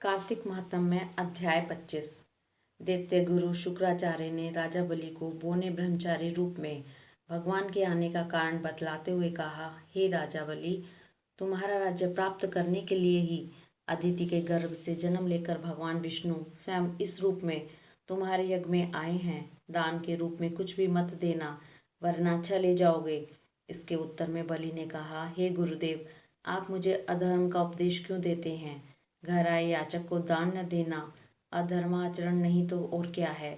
कार्तिक माहत्म्य में अध्याय 25। दैत्य गुरु शुक्राचार्य ने राजा बलि को बोने ब्रह्मचारी रूप में भगवान के आने का कारण बतलाते हुए कहा, हे राजा बलि, तुम्हारा राज्य प्राप्त करने के लिए ही अदिति के गर्भ से जन्म लेकर भगवान विष्णु स्वयं इस रूप में तुम्हारे यज्ञ में आए हैं। दान के रूप में कुछ भी मत देना, वरना चले जाओगे। इसके उत्तर में बलि ने कहा, हे गुरुदेव, आप मुझे अधर्म का उपदेश क्यों देते हैं? घर आए याचक को दान न देना अधर्माचरण नहीं तो और क्या है?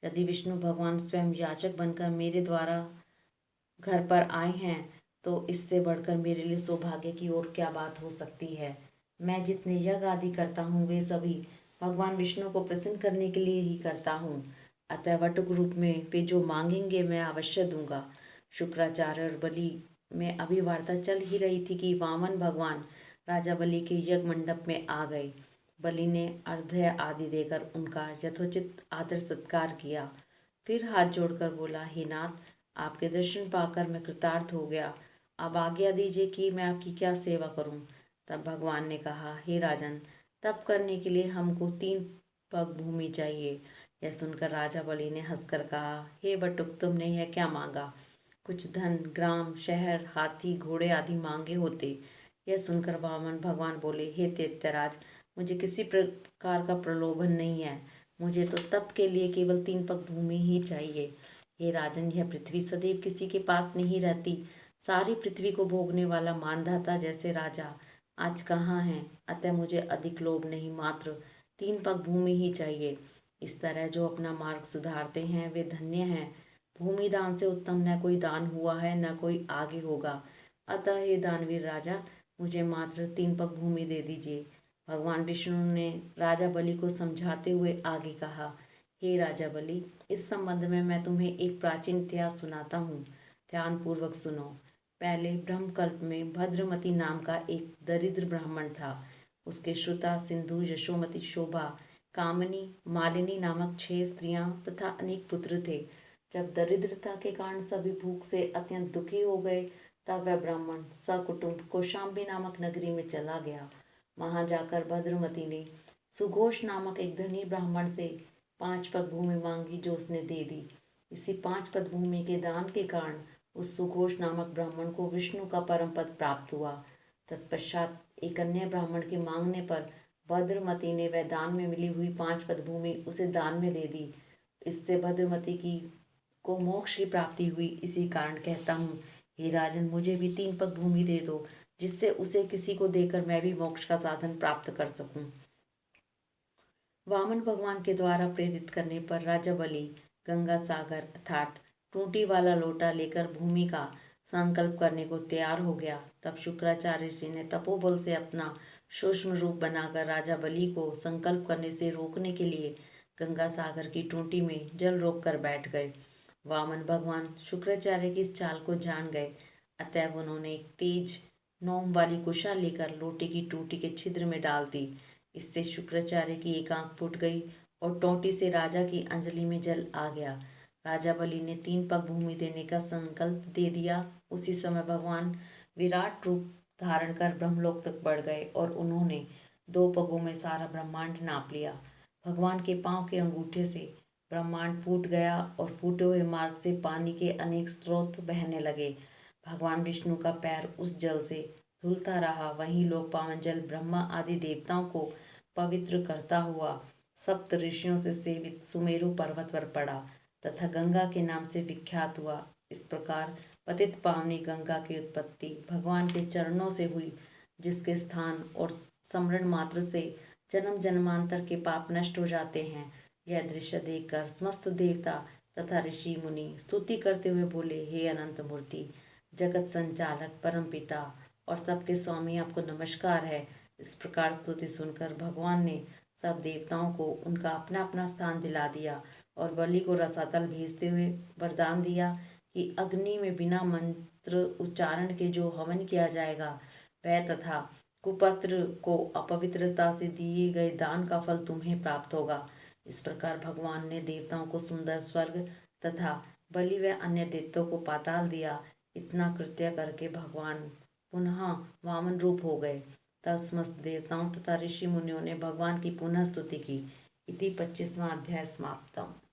यदि विष्णु भगवान स्वयं याचक बनकर मेरे द्वारा घर पर आए हैं तो इससे बढ़कर मेरे लिए सौभाग्य की और क्या बात हो सकती है। मैं जितने यज्ञ आदि करता हूँ वे सभी भगवान विष्णु को प्रसन्न करने के लिए ही करता हूँ। अतः वटुक रूप में वे जो मांगेंगे मैं अवश्य दूंगा। शुक्राचार्य और बलि में अभी वार्ता चल ही रही थी कि वामन भगवान राजा बलि के यज्ञ मंडप में आ गए। बलि ने अर्घ्य आदि देकर उनका यथोचित आदर सत्कार किया। फिर हाथ जोड़कर बोला, हे नाथ, आपके दर्शन पाकर मैं कृतार्थ हो गया। अब आज्ञा दीजिए कि मैं आपकी क्या सेवा करूं। तब भगवान ने कहा, हे राजन, तप करने के लिए हमको 3 पग भूमि चाहिए। यह सुनकर राजा बलि ने हंसकर कहा, हे बटुक, तुमने यह क्या मांगा? कुछ धन, ग्राम, शहर, हाथी, घोड़े आदि मांगे होते। यह सुनकर वामन भगवान बोले, हे दैत्यराज, मुझे किसी प्रकार का प्रलोभन नहीं है। मुझे तो तप के लिए केवल 3 पग भूमि ही चाहिए। हे राजन, यह पृथ्वी सदैव किसी के पास नहीं रहती। सारी पृथ्वी को भोगने वाला मानधाता जैसे राजा आज कहाँ है? अतः मुझे अधिक लोभ नहीं, मात्र 3 पग भूमि ही चाहिए। इस तरह जो अपना मार्ग सुधारते हैं वे धन्य हैं। भूमि दान से उत्तम न कोई दान हुआ है न कोई आगे होगा। अतः हे दानवीर राजा, मुझे मात्र 3 पग भूमि दे दीजिए। भगवान विष्णु ने राजा बलि को समझाते हुए आगे कहा, हे राजा बलि, इस संबंध में मैं तुम्हें एक प्राचीन इतिहास सुनाता हूँ। ध्यानपूर्वक सुनो। पहले ब्रह्मकल्प में भद्रमती नाम का एक दरिद्र ब्राह्मण था। उसके श्रुता, सिंधु, यशोमती, शोभा, कामिनी, मालिनी नामक 6 स्त्रियां तथा अनेक पुत्र थे। जब दरिद्रता के कारण सभी भूख से अत्यंत दुखी हो गए तब वह ब्राह्मण सकुटुंब कौशाम्बी नामक नगरी में चला गया। वहां जाकर भद्रमती ने सुघोष नामक एक धनी ब्राह्मण से 5 पग भूमि मांगी, जो उसने दे दी। इसी 5 पद भूमि के दान के कारण उस सुघोष नामक ब्राह्मण को विष्णु का परम पद प्राप्त हुआ। तत्पश्चात एक अन्य ब्राह्मण के मांगने पर भद्रमती ने वह दान में मिली हुई 5 पद भूमि उसे दान में दे दी। इससे भद्रमती की को मोक्ष की प्राप्ति हुई। इसी कारण कहता हूँ, हे राजन, मुझे भी 3 पग भूमि दे दो, जिससे उसे किसी को देकर मैं भी मोक्ष का साधन प्राप्त कर सकूं। वामन भगवान के द्वारा प्रेरित करने पर राजा बलि गंगा सागर अर्थात टूटी वाला लोटा लेकर भूमि का संकल्प करने को तैयार हो गया। तब शुक्राचार्य जी ने तपोबल से अपना सूक्ष्म रूप बनाकर राजा बलि को संकल्प करने से रोकने के लिए गंगा सागर की टूटी में जल रोक कर बैठ गए। वामन भगवान शुक्राचार्य की इस चाल को जान गए। अतएव उन्होंने एक तेज नोम वाली कुशा लेकर लोटे की टूटी के छिद्र में डाल दी। इससे शुक्राचार्य की एक आंख फूट गई और टोंटी से राजा की अंजलि में जल आ गया। राजा बलि ने 3 पग भूमि देने का संकल्प दे दिया। उसी समय भगवान विराट रूप धारण कर ब्रह्मलोक तक बढ़ गए और उन्होंने 2 पगों में सारा ब्रह्मांड नाप लिया। भगवान के पांव के अंगूठे से ब्रह्मांड फूट गया और फूटे हुए मार्ग से पानी के अनेक स्रोत बहने लगे। भगवान विष्णु का पैर उस जल से धुलता रहा। वहीं लोक पावन जल ब्रह्मा आदि देवताओं को पवित्र करता हुआ सप्त ऋषियों से सेवित सुमेरु पर्वत पर पड़ा तथा गंगा के नाम से विख्यात हुआ। इस प्रकार पतित पावनी गंगा की उत्पत्ति भगवान के चरणों से हुई, जिसके स्थान और स्मरण मात्र से जन्म जन्मांतर के पाप नष्ट हो जाते हैं। यह दृश्य देखकर समस्त देवता तथा ऋषि मुनि स्तुति करते हुए बोले, हे अनंत मूर्ति, जगत संचालक, परम पिता और सबके स्वामी, आपको नमस्कार है। इस प्रकार स्तुति सुनकर भगवान ने सब देवताओं को उनका अपना अपना स्थान दिला दिया और बलि को रसातल भेजते हुए वरदान दिया कि अग्नि में बिना मंत्र उच्चारण के जो हवन किया जाएगा वह तथा कुपत्र को अपवित्रता से दिए गए दान का फल तुम्हें प्राप्त होगा। इस प्रकार भगवान ने देवताओं को सुंदर स्वर्ग तथा बलि व अन्य दैत्यों को पाताल दिया। इतना कृत्य करके भगवान पुनः वामन रूप हो गए। तब समस्त देवताओं तथा ऋषि मुनियों ने भगवान की पुनः स्तुति की। इति 25वां अध्याय समाप्तम्।